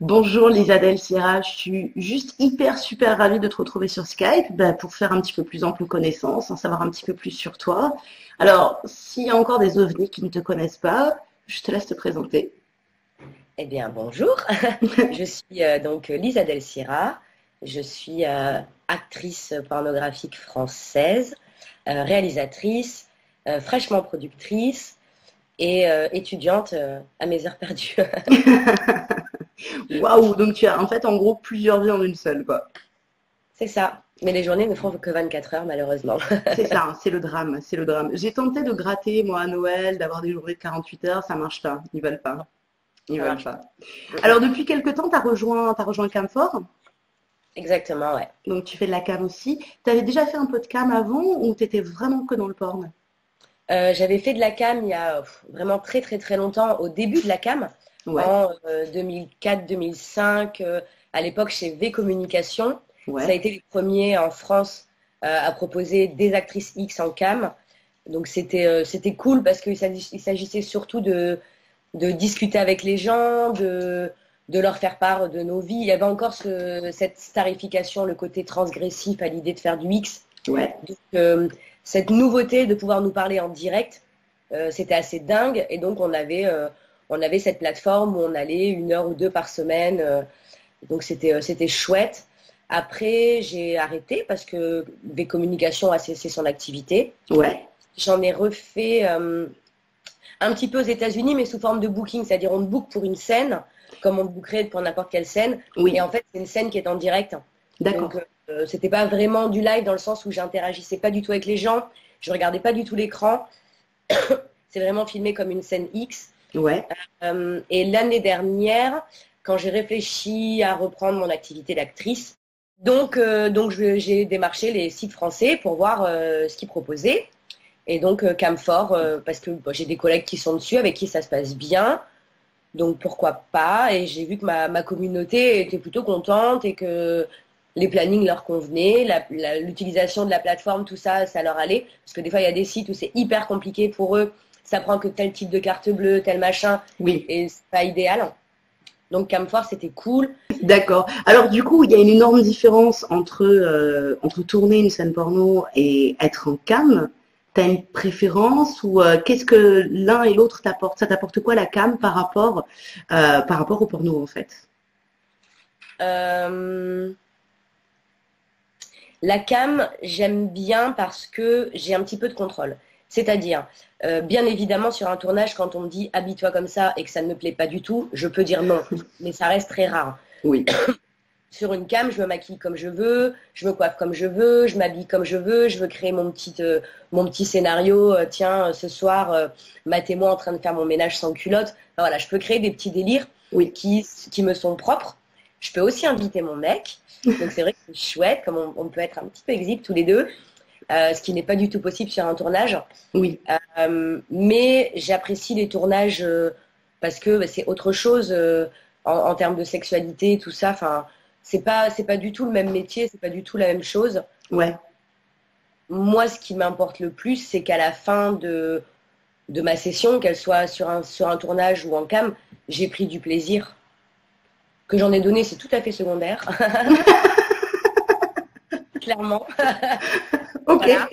Bonjour Lisa Del Sierra, je suis juste hyper super ravie de te retrouver sur Skype pour faire un petit peu plus ample connaissance, en savoir un petit peu plus sur toi. Alors, s'il y a encore des ovnis qui ne te connaissent pas, je te laisse te présenter. Eh bien, bonjour. Je suis donc Lisa Del Sierra. Je suis actrice pornographique française, réalisatrice, fraîchement productrice et étudiante à mes heures perdues. Waouh, donc tu as en fait en gros plusieurs vies en une seule, quoi. C'est ça. Mais les journées ne font que 24 heures, malheureusement. C'est ça, hein, c'est le drame, c'est le drame. J'ai tenté de gratter, moi, à Noël, d'avoir des journées de 48 heures, ça marche pas, ils veulent pas, ils Ça veulent marche pas. pas. Alors, depuis quelque temps, t'as rejoint Camfort, Exactement, ouais. donc tu fais de la cam aussi. T'avais déjà fait un peu de cam avant ou t'étais vraiment que dans le porn? J'avais fait de la cam il y a vraiment très très très longtemps, au début de la cam, Ouais, en 2004-2005, à l'époque chez V Communication. Ça a ouais. été les premiers en France à proposer des actrices X en cam. Donc c'était cool parce qu'il s'agissait surtout de discuter avec les gens, de leur faire part de nos vies. Il y avait encore cette starification, le côté transgressif à l'idée de faire du X. Ouais, Donc, cette nouveauté de pouvoir nous parler en direct, c'était assez dingue. Et donc, on avait cette plateforme où on allait 1 heure ou 2 par semaine. Donc, c'était chouette. Après, j'ai arrêté parce que des communications a cessé son activité. ouais. J'en ai refait un petit peu aux États-Unis, mais sous forme de booking, c'est-à-dire on book pour une scène, comme on bookerait pour n'importe quelle scène. Et Oui, en fait, c'est une scène qui est en direct. Donc, d'accord. c'était pas vraiment du live dans le sens où j'interagissais pas du tout avec les gens, je regardais pas du tout l'écran. C'est vraiment filmé comme une scène X. Ouais, Et l'année dernière, quand j'ai réfléchi à reprendre mon activité d'actrice, donc j'ai démarché les sites français pour voir ce qu'ils proposaient. Et donc Camfort, parce que bon, j'ai des collègues qui sont dessus, avec qui ça se passe bien. Donc pourquoi pas? Et j'ai vu que ma communauté était plutôt contente et que les plannings leur convenaient, l'utilisation de la plateforme, tout ça, ça leur allait. Parce que des fois, il y a des sites où c'est hyper compliqué pour eux. Ça prend que tel type de carte bleue, tel machin, oui, et c'est pas idéal. Donc Camfort, c'était cool. d'accord. Alors du coup, il y a une énorme différence entre tourner une scène porno et être en cam. T'as une préférence ou qu'est-ce que l'un et l'autre t'apportent? Ça t'apporte quoi la cam par rapport au porno en fait? Euh, La cam, j'aime bien parce que j'ai un petit peu de contrôle. C'est-à-dire, bien évidemment, sur un tournage, quand on me dit habille-toi comme ça et que ça ne me plaît pas du tout, je peux dire non. Mais ça reste très rare. Oui, Sur une cam, je me maquille comme je veux, je me coiffe comme je veux, je m'habille comme je veux créer mon petit scénario. Tiens, ce soir, matez-moi en train de faire mon ménage sans culotte. Enfin, voilà, je peux créer des petits délires oui, qui me sont propres. Je peux aussi inviter mon mec. Donc c'est vrai que c'est chouette, comme on peut être un petit peu exhibe tous les deux, ce qui n'est pas du tout possible sur un tournage. oui, Mais j'apprécie les tournages parce que bah, c'est autre chose en termes de sexualité, tout ça. Enfin, c'est pas du tout le même métier, c'est pas du tout la même chose. ouais. Moi, ce qui m'importe le plus, c'est qu'à la fin de ma session, qu'elle soit sur un tournage ou en cam, j'ai pris du plaisir. Que j'en ai donné, c'est tout à fait secondaire, clairement. Ok, Voilà.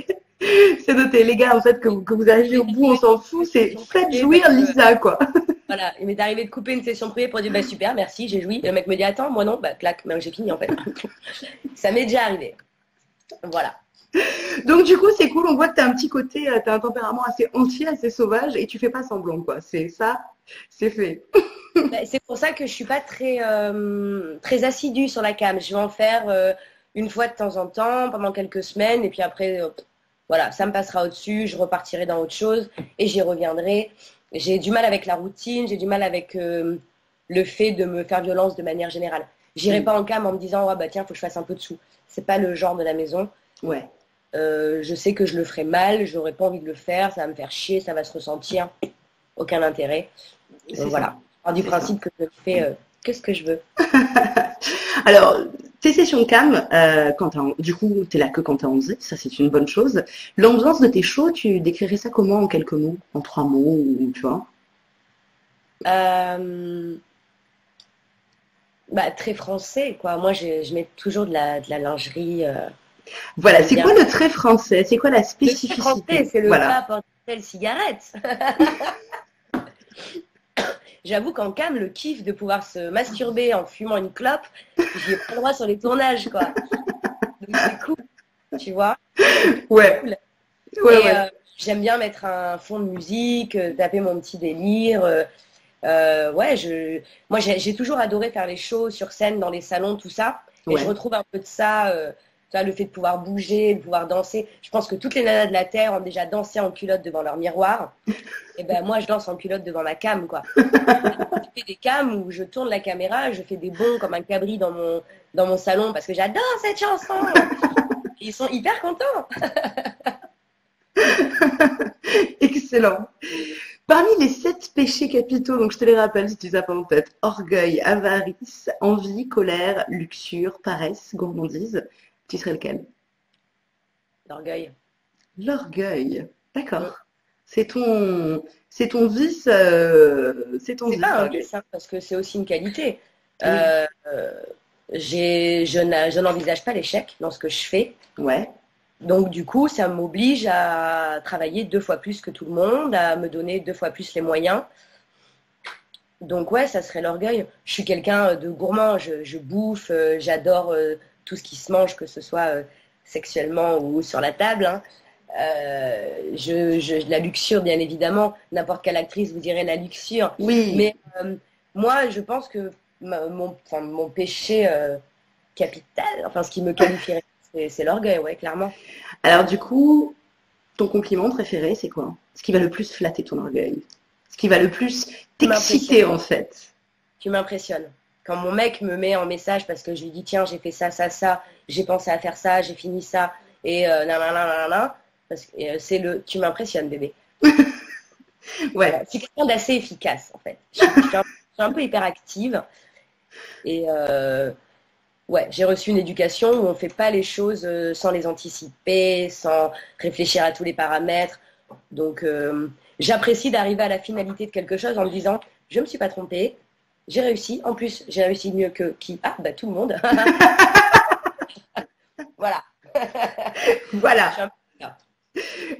c'est noté. Les gars, en fait, que vous arrivez Il au m'est bout, on arrivé de s'en couper fout, une c'est session faites privée parce jouir que Lisa, quoi. voilà, il m'est arrivé de couper une session privée pour dire bah super, merci, j'ai joui. Et le mec me dit attends, moi non, bah clac, mais j'ai fini en fait. Ça m'est déjà arrivé. Voilà. Donc du coup, c'est cool, on voit que tu as un petit côté, tu as un tempérament assez entier, assez sauvage, et tu fais pas semblant, quoi. C'est ça, c'est fait. Bah, c'est pour ça que je suis pas très assidue sur la cam. Je vais en faire une fois de temps en temps, pendant quelques semaines, et puis après, voilà, ça me passera au-dessus, je repartirai dans autre chose et j'y reviendrai. J'ai du mal avec la routine, j'ai du mal avec le fait de me faire violence de manière générale. J'irai Mm. pas en cam en me disant, oh, bah tiens, faut que je fasse un peu de sous. C'est pas le genre de la maison. Ouais, Je sais que je le ferai mal, j'aurais pas envie de le faire, ça va me faire chier, ça va se ressentir, aucun intérêt. c'est ça, Voilà. Je pars du c'est ça. principe que je fais que ce que je veux. Alors, tes sessions cam, du coup, tu es là que quand tu as 11 ça c'est une bonne chose. L'ambiance de tes shows, tu décrirais ça comment en quelques mots? En 3 mots, ou tu vois? Euh, Bah, très français, quoi. Moi, je mets toujours de la lingerie. Voilà, J'aime c'est bien. quoi le trait français? C'est quoi la Le très français, spécificité? c'est le Voilà. pas porter de cigarette. J'avoue qu'en cam, le kiff de pouvoir se masturber en fumant une clope, j'y ai pas le droit sur les tournages, quoi. Donc c'est cool, tu vois. C'est Ouais, cool. ouais, Et ouais. j'aime bien mettre un fond de musique, taper mon petit délire. Ouais, moi j'ai toujours adoré faire les shows sur scène, dans les salons, tout ça. Et je Ouais. retrouve un peu de ça, tu vois, le fait de pouvoir bouger, de pouvoir danser. Je pense que toutes les nanas de la Terre ont déjà dansé en culotte devant leur miroir. Et ben moi, je danse en culotte devant ma cam, quoi. Je fais des cams où je tourne la caméra, je fais des bonds comme un cabri dans mon salon parce que j'adore cette chanson. Ils sont hyper contents. Excellent. Parmi les 7 péchés capitaux, donc je te les rappelle si tu les as pas en tête, orgueil, avarice, envie, colère, luxure, paresse, gourmandise, tu serais lequel? L'orgueil. L'orgueil. Mm. D'accord. C'est ton vice, C'est pas un l'orgueil. vice, hein, parce que c'est aussi une qualité. Oui. Euh, je n'envisage pas l'échec dans ce que je fais. Ouais. Donc, du coup, ça m'oblige à travailler 2 fois plus que tout le monde, à me donner 2 fois plus les moyens. Donc, ouais, ça serait l'orgueil. Je suis quelqu'un de gourmand, je bouffe, j'adore tout ce qui se mange, que ce soit sexuellement ou sur la table, hein. La luxure, bien évidemment, n'importe quelle actrice vous dirait la luxure. Oui. Mais moi, je pense que mon péché capital, enfin, ce qui me qualifierait, c'est l'orgueil, ouais, clairement. Alors du coup, ton compliment préféré, c'est quoi? Ce qui va le plus flatter ton orgueil? Ce qui va le plus Tu m'impressionnes. t'exciter en fait? Tu m'impressionnes. Quand mon mec me met en message parce que je lui dis, tiens, j'ai fait ça, ça, ça, j'ai pensé à faire ça, j'ai fini ça, et nanana, nanana, parce que tu m'impressionnes, bébé. Ouais. Voilà. Je suis quelqu'un d'assez efficace, en fait. Je suis un peu hyperactive et ouais, j'ai reçu une éducation où on ne fait pas les choses sans les anticiper, sans réfléchir à tous les paramètres. Donc, j'apprécie d'arriver à la finalité de quelque chose en me disant, je ne me suis pas trompée, j'ai réussi. En plus, j'ai réussi mieux que qui? Ah, bah tout le monde. Voilà. Je Voilà. suis un peu là.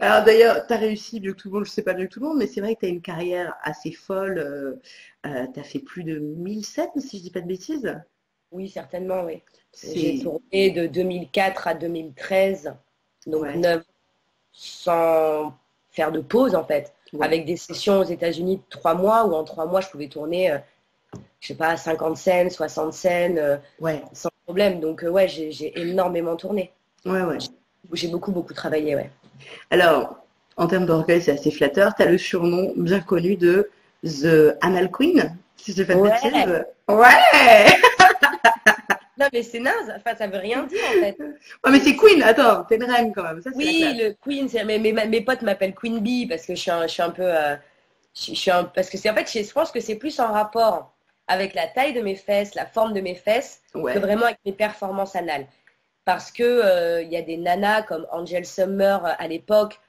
Alors d'ailleurs, tu as réussi mieux que tout le monde, je sais pas mieux que tout le monde, mais c'est vrai que tu as une carrière assez folle. Tu as fait plus de 1007, si je dis pas de bêtises. Oui, certainement, oui. J'ai C'est... tourné de 2004 à 2013, donc Ouais, 9 sans faire de pause en fait, ouais, avec des sessions aux États-Unis de 3 mois où en 3 mois je pouvais tourner, je sais pas, 50 scènes, 60 scènes, ouais, sans problème. Donc ouais, j'ai énormément tourné. ouais, ouais. J'ai beaucoup, beaucoup travaillé, ouais. Alors, en termes d'orgueil, c'est assez flatteur. Tu as le surnom bien connu de The Anal Queen, si je dis pas de Ouais, bêtises. Ouais! non mais c'est naze, enfin ça veut rien dire en fait. Ouais, mais c'est Queen, attends, t'es une reine quand même, ça c'est la Oui, classe. le Queen, mes potes m'appellent Queen Bee parce que je suis un peu. Parce que c'est en fait, je pense que c'est plus en rapport avec la taille de mes fesses, la forme de mes fesses, que Ouais. vraiment avec mes performances anales. Parce que il y a des nanas comme Angel Summer à l'époque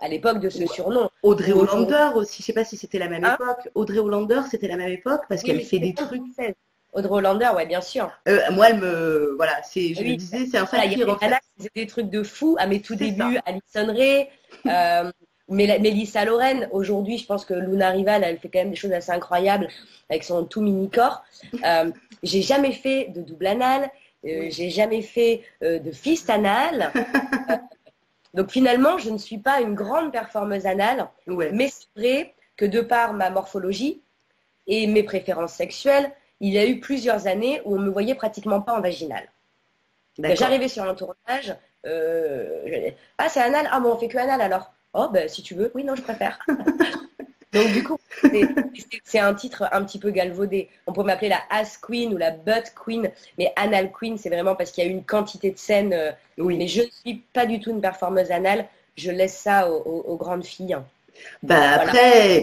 de ce Ouais. surnom, Audrey ou aujourd'hui. Hollander aussi, je sais pas si c'était la même Hein. époque. Audrey Hollander, c'était la même époque parce Oui, qu'elle mais fait c'était des pas en trucs. 2016. Audrey Hollander, ouais, bien sûr. Moi, elle me. Voilà, je me Oui, disais, c'est un voilà, il y a saphir des en fait. nanas qui faisaient des trucs de fou à mes tout C'est ça. débuts, Alison Ray, euh, Mélissa Lorraine. Aujourd'hui, je pense que Luna Rival, elle fait quand même des choses assez incroyables avec son tout mini corps. J'ai jamais fait de double anal, Ouais. j'ai jamais fait de fist anal. Donc finalement, je ne suis pas une grande performeuse anale, Ouais. mais c'est vrai que de par ma morphologie et mes préférences sexuelles, il y a eu plusieurs années où on me voyait pratiquement pas en vaginale. D'accord. J'arrivais sur un tournage, ah c'est anal, ah bon on fait que anal alors. Oh ben si tu veux, oui non je préfère. Donc du coup c'est un titre un petit peu galvaudé. On peut m'appeler la ass queen ou la butt queen, mais anal queen c'est vraiment parce qu'il y a eu une quantité de scènes. Mais Oui. je ne suis pas du tout une performeuse anale. Je laisse ça aux grandes filles. Voilà.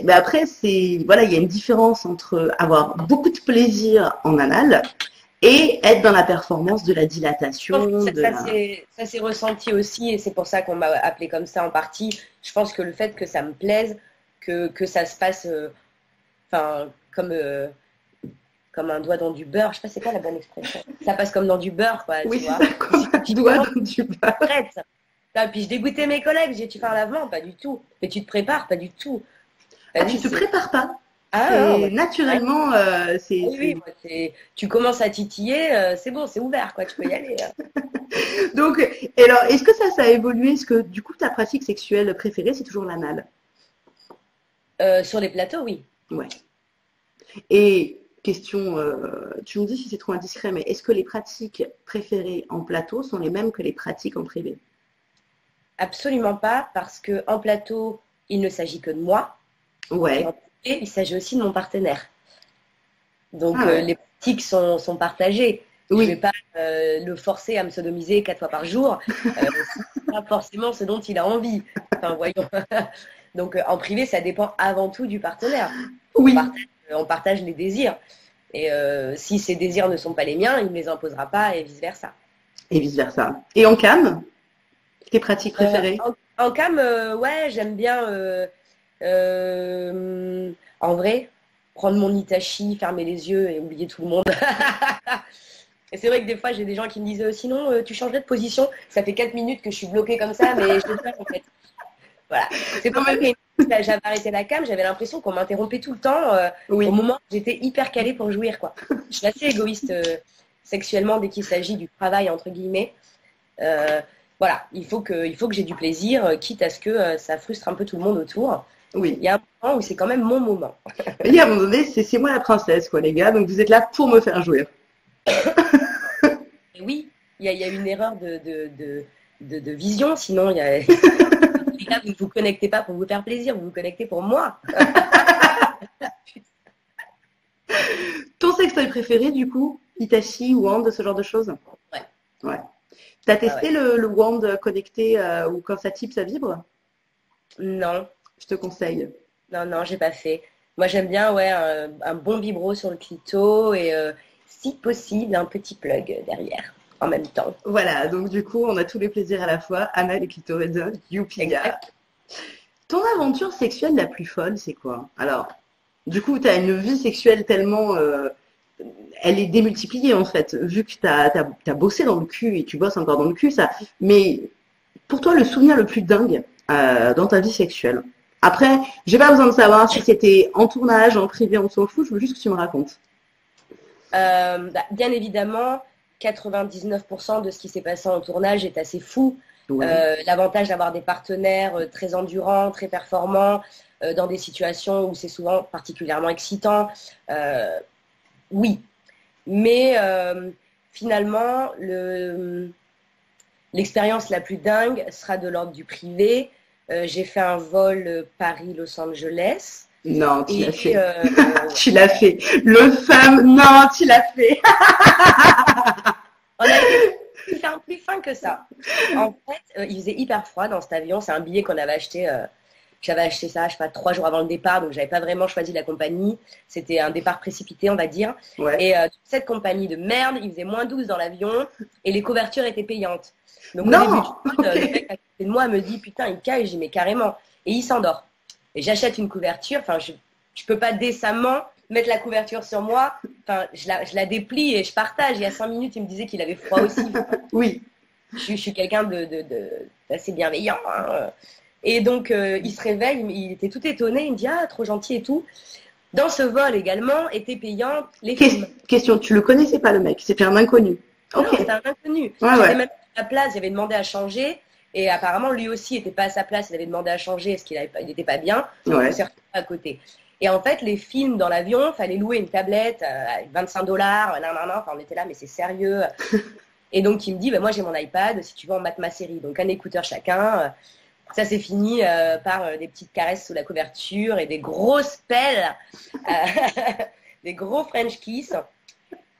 Bah après, c'est. Voilà, il y a une différence entre avoir beaucoup de plaisir en anal et être dans la performance de la Je pense que dilatation, de la. ça s'est ressenti aussi et c'est pour ça qu'on m'a appelé comme ça en partie. Je pense que le fait que ça me plaise, que ça se passe, enfin, comme comme un doigt dans du beurre. Je sais pas c'est quoi la bonne expression. Ça passe comme dans du beurre, quoi, Oui, tu c'est vois. ça, comme un doigt dans du beurre. Prête. Ah, puis je dégoûtais mes collègues. J'ai dit, tu fais un lavement? Pas du tout. Mais tu te prépares? Pas du tout. Ah, Vas-y, tu te c'est... prépares pas. Ah non, C'est moi, ah, naturellement, oui, oui, moi, tu commences à titiller, c'est bon, c'est ouvert, quoi, tu peux y aller. Donc, et alors, est-ce que ça a évolué? Est-ce que du coup, ta pratique sexuelle préférée, c'est toujours l'anal? Sur les plateaux, oui. Ouais. Et question, tu me dis si c'est trop indiscret, mais est-ce que les pratiques préférées en plateau sont les mêmes que les pratiques en privé? Absolument pas, parce que en plateau, il ne s'agit que de moi, et Ouais. en privé, il s'agit aussi de mon partenaire. Donc Ah ouais. les pratiques sont partagées. Je ne vais Oui, pas le forcer à me sodomiser 4 fois par jour, si c'est pas forcément ce dont il a envie. Enfin, voyons. Donc en privé, ça dépend avant tout du partenaire. oui. On partage les désirs. Et si ces désirs ne sont pas les miens, il ne me les imposera pas et vice-versa. Et vice-versa. Et en cam, tes pratiques préférées? En cam, ouais, j'aime bien, en vrai, prendre mon Itachi, fermer les yeux et oublier tout le monde. Et c'est vrai que des fois, j'ai des gens qui me disent, sinon, tu changerais de position. Ça fait 4 minutes que je suis bloquée comme ça, mais je le fais en fait. Voilà. C'est Non, pour ça que mais... j'avais arrêté la cam, j'avais l'impression qu'on m'interrompait tout le temps au Oui, moment où j'étais hyper calée pour jouir, quoi. Je suis assez égoïste sexuellement dès qu'il s'agit du travail, entre guillemets. Euh, voilà, il faut que j'ai du plaisir, quitte à ce que ça frustre un peu tout le monde autour. Il oui. y a un moment où c'est quand même mon moment. Mais à un moment donné, c'est moi la princesse, quoi, les gars. Donc vous êtes là pour me faire jouir. Et oui, il y a une erreur de vision, sinon il y a... Les gars, vous ne vous connectez pas pour vous faire plaisir, vous vous connectez pour moi. Ton sextoy préféré, du coup, Itachi, Wand, ce genre de choses? Ouais, Ouais. T'as ouais, ouais. testé le Wand connecté où quand ça type, ça vibre? Non, Je te conseille. non, non, j'ai pas fait. Moi, j'aime bien, ouais, un bon vibro sur le clito et si possible, un petit plug derrière en même temps. Voilà, donc du coup, on a tous les plaisirs à la fois. Anal et clitoridien, youpiga. Exact. Ton aventure sexuelle la plus folle, c'est quoi? Alors, du coup, tu as une vie sexuelle tellement... elle est démultipliée en fait, vu que tu as bossé dans le cul et tu bosses encore dans le cul, ça. Mais pour toi, le souvenir le plus dingue dans ta vie sexuelle? Après, j'ai pas besoin de savoir si c'était en tournage, en privé, on s'en fout, je veux juste que tu me racontes. Bien évidemment, 99% de ce qui s'est passé en tournage est assez fou. Ouais. L'avantage d'avoir des partenaires très endurants, très performants, dans des situations où c'est souvent particulièrement excitant, oui. Mais finalement, l'expérience la plus dingue sera de l'ordre du privé. J'ai fait un vol Paris-Los Angeles. Non, tu l'as Et fait. Tu l'as fait. Le fameux... Non, tu l'as fait. on a été plus fin que ça. En fait, il faisait hyper froid dans cet avion. C'est un billet qu'on avait acheté. J'avais acheté ça, je sais pas, 3 jours avant le départ, donc j'avais pas vraiment choisi la compagnie. C'était un départ précipité, on va dire. Ouais. Et cette compagnie de merde, il faisait -12 dans l'avion et les couvertures étaient payantes. Donc au Non. début du vol, le mec à côté de moi me dit putain, il caille, j'y mets carrément. Et il s'endort. Et j'achète une couverture, enfin je peux pas décemment mettre la couverture sur moi. Enfin, je la déplie et je partage. Il y a 5 minutes, il me disait qu'il avait froid aussi. Oui. Je suis quelqu'un d'assez bienveillant. Hein. Et donc, il se réveille, il était tout étonné. Il me dit, ah, trop gentil et tout. Dans ce vol également, étaient payants les films. Question, tu le connaissais pas le mec, c'était un inconnu. Non, Ok. c'était un inconnu. Ouais, J'étais ouais. même à la place, j'avais demandé à changer. Et apparemment, lui aussi n'était pas à sa place. Il avait demandé à changer parce qu'il n'était pas bien. Donc, Ouais. on s'est retrouvé à côté. Et en fait, les films dans l'avion, il fallait louer une tablette avec $25. Enfin, on était là, mais c'est sérieux. Et donc, il me dit, bah, moi, j'ai mon iPad. Si tu veux, on mate ma série. Donc, un écouteur chacun. Ça s'est fini par des petites caresses sous la couverture et des grosses pelles, des gros French kiss.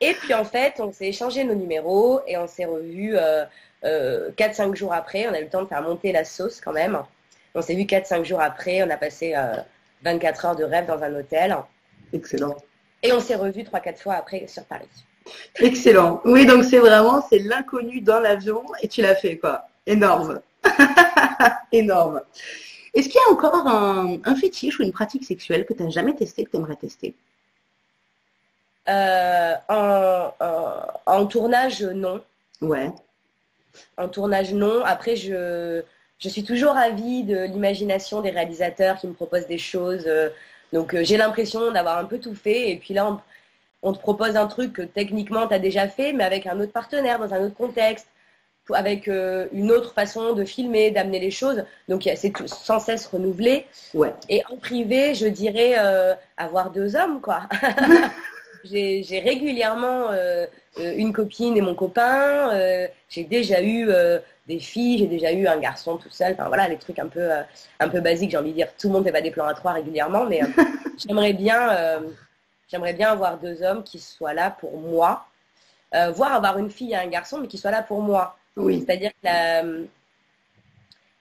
Et puis en fait, on s'est échangé nos numéros et on s'est revus 4-5 jours après. On a eu le temps de faire monter la sauce quand même. On s'est vu 4-5 jours après. On a passé 24 heures de rêve dans un hôtel. Excellent. Et on s'est revus 3-4 fois après sur Paris. Excellent. Oui, donc c'est l'inconnu dans l'avion et tu l'as fait, quoi. Énorme. Énorme. Est-ce qu'il y a encore un fétiche ou une pratique sexuelle que tu n'as jamais testé, que tu aimerais tester? En tournage, non. Ouais. En tournage, non. Après, je suis toujours ravie de l'imagination des réalisateurs qui me proposent des choses. Donc, j'ai l'impression d'avoir un peu tout fait. Et puis là, on te propose un truc que techniquement, tu as déjà fait, mais avec un autre partenaire, dans un autre contexte, avec une autre façon de filmer, d'amener les choses. Donc, c'est sans cesse renouvelé. Ouais. Et en privé, je dirais avoir 2 hommes, quoi. J'ai régulièrement une copine et mon copain. J'ai déjà eu des filles, j'ai déjà eu un garçon tout seul. Enfin voilà, les trucs un peu basiques, j'ai envie de dire. Tout le monde fait pas des plans à 3 régulièrement, mais j'aimerais bien, j'aimerais bien avoir 2 hommes qui soient là pour moi. Voire avoir une fille et un garçon, mais qui soient là pour moi. Oui. C'est-à-dire que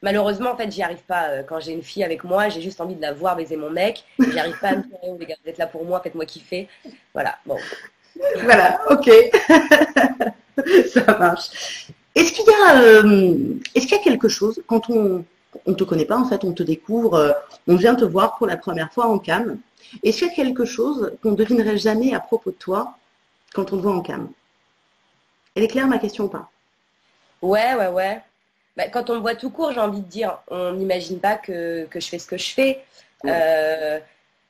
malheureusement, en fait, j'y arrive pas. Quand j'ai une fille avec moi, j'ai juste envie de la voir baiser mon mec. J'y arrive pas à me dire, oh, les gars, vous êtes là pour moi, faites-moi kiffer. Voilà, bon. Voilà, ok. Ça marche. Est-ce qu'il y a quelque chose, quand on ne te connaît pas, en fait, on te découvre, on vient te voir pour la première fois en cam, est-ce qu'il y a quelque chose qu'on ne devinerait jamais à propos de toi quand on te voit en cam? Elle est claire, ma question, ou pas? Ouais. Bah, quand on me voit tout court, j'ai envie de dire, on n'imagine pas que je fais ce que je fais. Ouais.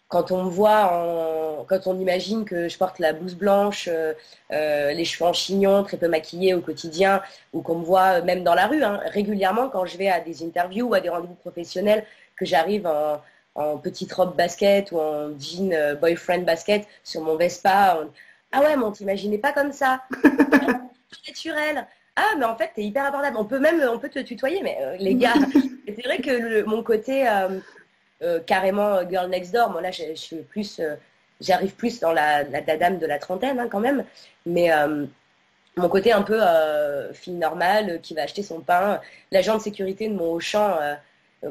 Quand on me voit, quand on imagine que je porte la blouse blanche, les cheveux en chignon, très peu maquillée au quotidien, ou qu'on me voit même dans la rue, hein, régulièrement quand je vais à des interviews ou à des rendez-vous professionnels, que j'arrive en petite robe basket ou en jean boyfriend basket sur mon Vespa. Ah ouais, mais on t'imaginait pas comme ça. Naturel. Ah, mais en fait, t'es hyper abordable. On peut te tutoyer, mais les gars, c'est vrai que mon côté carrément girl next door, moi là, je suis plus, j'arrive plus dans la dame de la trentaine hein, quand même, mais mon côté un peu fille normale qui va acheter son pain. L'agent de sécurité de mon Auchan,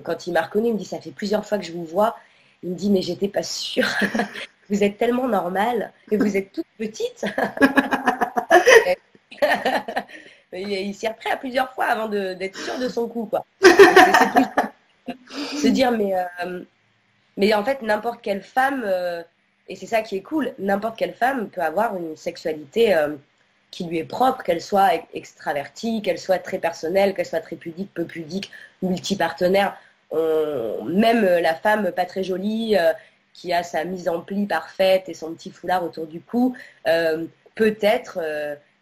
quand il m'a reconnu, il me dit, ça fait plusieurs fois que je vous vois. Il me dit, mais j'étais pas sûre. Vous êtes tellement normale et vous êtes toute petite. Il s'y est repris à plusieurs fois avant d'être sûr de son coup, quoi. Donc, c'est plus se dire, mais en fait, n'importe quelle femme, et c'est ça qui est cool, n'importe quelle femme peut avoir une sexualité qui lui est propre, qu'elle soit extravertie, qu'elle soit très personnelle, qu'elle soit très pudique, peu pudique, multipartenaire. Même la femme pas très jolie, qui a sa mise en pli parfaite et son petit foulard autour du cou, peut être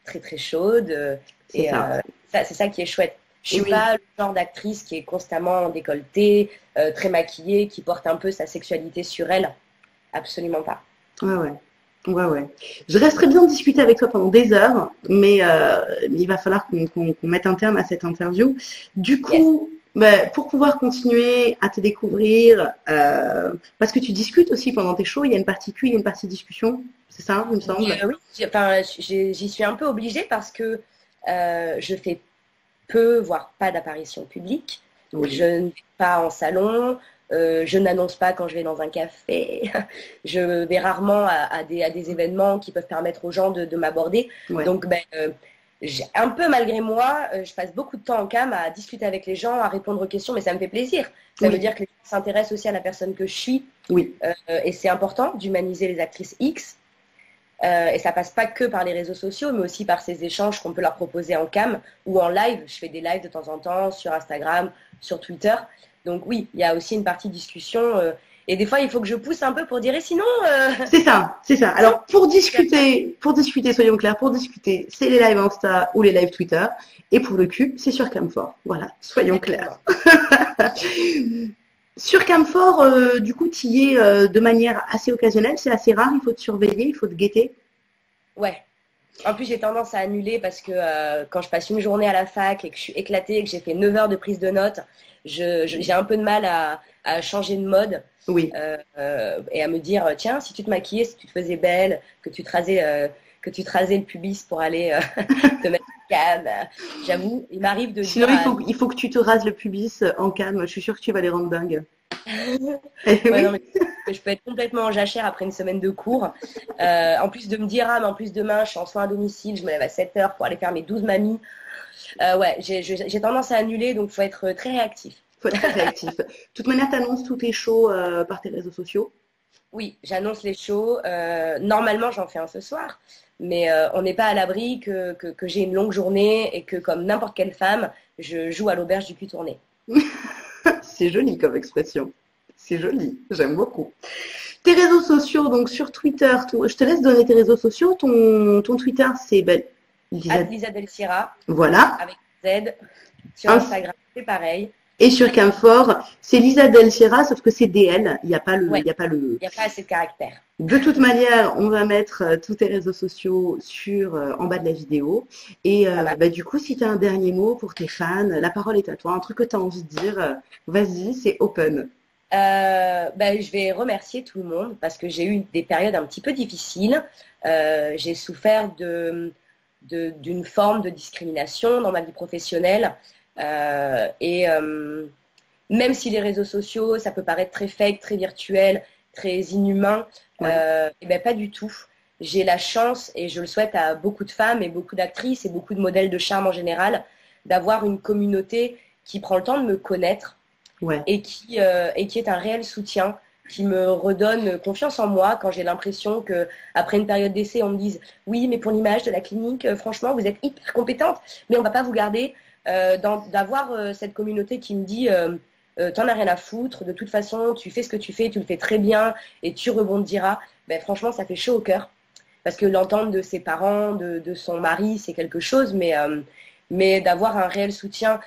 très très chaude. C'est Et ça. c'est ça qui est chouette. Je suis Oui. pas le genre d'actrice qui est constamment en décolleté, très maquillée, qui porte un peu sa sexualité sur elle. Absolument pas. Ouais. Ouais. Je resterais bien discuter avec toi pendant des heures, mais il va falloir qu'on mette un terme à cette interview. Du Yes. coup, pour pouvoir continuer à te découvrir, parce que tu discutes aussi pendant tes shows, il y a une partie cul, il y a une partie discussion, c'est ça, il me semble? Oui, j'y suis un peu obligée parce que je fais peu, voire pas d'apparition publique. Oui. Je ne vais pas en salon, je n'annonce pas quand je vais dans un café, je vais rarement à des événements qui peuvent permettre aux gens de m'aborder. Ouais. Donc, un peu malgré moi, je passe beaucoup de temps en cam à discuter avec les gens, à répondre aux questions, mais ça me fait plaisir. Ça Oui. veut dire que les gens s'intéressent aussi à la personne que je suis. Oui. Et c'est important d'humaniser les actrices X. Et ça passe pas que par les réseaux sociaux, mais aussi par ces échanges qu'on peut leur proposer en cam ou en live. Je fais des lives de temps en temps sur Instagram, sur Twitter. Donc oui, il y a aussi une partie discussion. Et des fois, il faut que je pousse un peu pour dire, et sinon... C'est ça. Alors, pour discuter, soyons clairs, pour discuter, c'est les lives Insta ou les lives Twitter. Et pour le cul, c'est sur Camfort. Voilà, soyons clairs. Sur Camfort, du coup, tu y es de manière assez occasionnelle, c'est assez rare, il faut te surveiller, il faut te guetter. Ouais. En plus, j'ai tendance à annuler parce que quand je passe une journée à la fac et que je suis éclatée et que j'ai fait 9 heures de prise de notes, j'ai un peu de mal à changer de mode. Oui. Et à me dire, tiens, si tu te maquillais, si tu te faisais belle, que tu te rasais le pubis pour aller te mettre en cam. J'avoue, il m'arrive de Sinon, dire... il faut que tu te rases le pubis en cam, je suis sûre que tu vas les rendre dingues. Ouais, Oui. non, mais je peux être complètement en jachère après une semaine de cours. En plus de me dire, ah, mais en plus demain, je suis en soins à domicile, je me lève à 7 heures pour aller faire mes 12 mamies. Ouais, j'ai tendance à annuler, donc il faut être très réactif. Il faut être très réactif. De toute manière, tu annonces tous tes shows par tes réseaux sociaux. Oui, j'annonce les shows. Normalement, j'en fais un ce soir, mais on n'est pas à l'abri que j'ai une longue journée et que, comme n'importe quelle femme, je joue à l'auberge du cul tourné. C'est joli comme expression. C'est joli, j'aime beaucoup. Tes réseaux sociaux, donc sur Twitter, je te laisse donner tes réseaux sociaux. Ton Twitter, c'est Lisa Del Sierra, voilà. avec Z. Sur Instagram, c'est pareil. Et sur Camphor, c'est Lisa Del Sierra, sauf que c'est DL. Il n'y a pas le. Il n'y a pas assez de caractère. De toute manière, on va mettre tous tes réseaux sociaux en bas de la vidéo. Et du coup, si tu as un dernier mot pour tes fans, la parole est à toi. Un truc que tu as envie de dire, vas-y, c'est open. Je vais remercier tout le monde parce que j'ai eu des périodes un petit peu difficiles. J'ai souffert d'une forme de discrimination dans ma vie professionnelle. Même si les réseaux sociaux, ça peut paraître très fake, très virtuel, très inhumain, pas du tout. J'ai la chance, et je le souhaite à beaucoup de femmes et beaucoup d'actrices et beaucoup de modèles de charme en général, d'avoir une communauté qui prend le temps de me connaître et qui est un réel soutien, qui me redonne confiance en moi quand j'ai l'impression qu'après une période d'essai, on me dise « Oui, mais pour l'image de la clinique, franchement, vous êtes hyper compétente, mais on ne va pas vous garder. » D'avoir cette communauté qui me dit t'en as rien à foutre, de toute façon tu fais ce que tu fais, tu le fais très bien et tu rebondiras, franchement ça fait chaud au cœur parce que l'entendre de ses parents, de son mari, c'est quelque chose, mais d'avoir un réel soutien,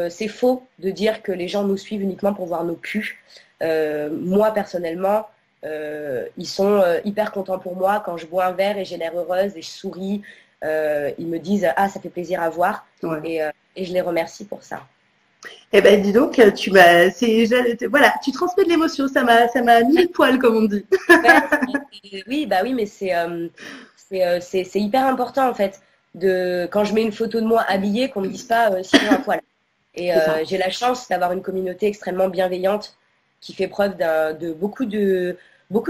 c'est faux de dire que les gens nous suivent uniquement pour voir nos culs. Moi personnellement, ils sont hyper contents pour moi quand je bois un verre et j'ai l'air heureuse et je souris. Ils me disent « Ah, ça fait plaisir à voir ». Et je les remercie pour ça. Eh ben, dis donc, tu transmets de l'émotion, ça m'a mis le poil, comme on dit. Oui, mais c'est hyper important, en fait, quand je mets une photo de moi habillée, qu'on ne me dise pas si j'ai un poil. Et j'ai la chance d'avoir une communauté extrêmement bienveillante qui fait preuve de beaucoup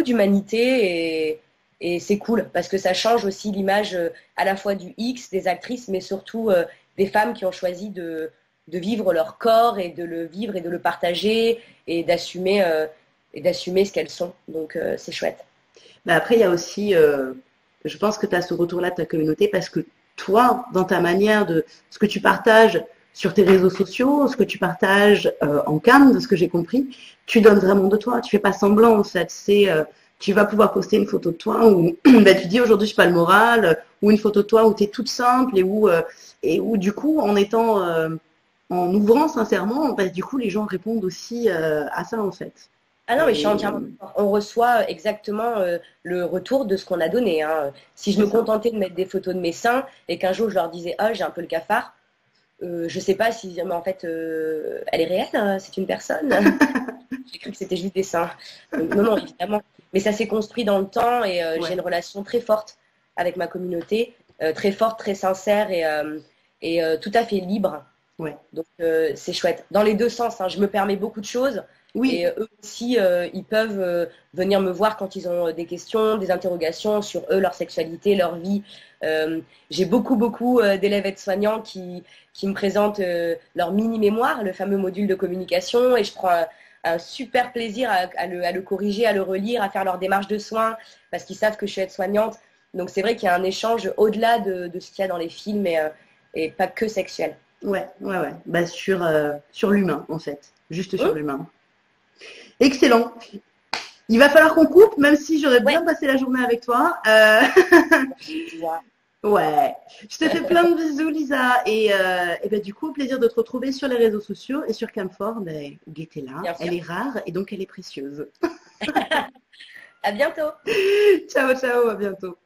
d'humanité et c'est cool parce que ça change aussi l'image à la fois du X, des actrices, mais surtout des femmes qui ont choisi de vivre leur corps et de le vivre et de le partager et d'assumer ce qu'elles sont. Donc c'est chouette. Après, il y a aussi, je pense que tu as ce retour-là de ta communauté parce que toi, dans ta manière de ce que tu partages sur tes réseaux sociaux, ce que tu partages en cam, de ce que j'ai compris, tu donnes vraiment de toi. Tu fais pas semblant en fait. Tu vas pouvoir poster une photo de toi où tu dis aujourd'hui je n'ai pas le moral, ou une photo de toi où tu es toute simple et où du coup en ouvrant sincèrement, du coup les gens répondent aussi à ça en fait. Ah non, mais je suis entièrement d'accord. On reçoit exactement le retour de ce qu'on a donné. Hein. Si je me contentais de mettre des photos de mes seins et qu'un jour je leur disais « Ah, j'ai un peu le cafard », je ne sais pas si mais en fait elle est réelle, c'est une personne. J'ai cru que c'était juste des seins. Non, évidemment. Mais ça s'est construit dans le temps et j'ai une relation très forte avec ma communauté, très forte, très sincère et tout à fait libre. Donc c'est chouette. Dans les deux sens, hein, je me permets beaucoup de choses. Et eux aussi, ils peuvent venir me voir quand ils ont des questions, des interrogations sur eux, leur sexualité, leur vie. J'ai beaucoup d'élèves aides-soignants qui me présentent leur mini-mémoire, le fameux module de communication, et je prends un super plaisir à le corriger, à le relire, à faire leur démarche de soins, parce qu'ils savent que je suis aide-soignante. Donc c'est vrai qu'il y a un échange au-delà de ce qu'il y a dans les films et pas que sexuel. Sur l'humain en fait, juste sur l'humain. Excellent. Il va falloir qu'on coupe, même si j'aurais bien passé la journée avec toi. Je te fais plein de bisous, Lisa. Et du coup, au plaisir de te retrouver sur les réseaux sociaux et sur Camphor. Guette est là, elle est rare et donc elle est précieuse. À bientôt. Ciao, à bientôt.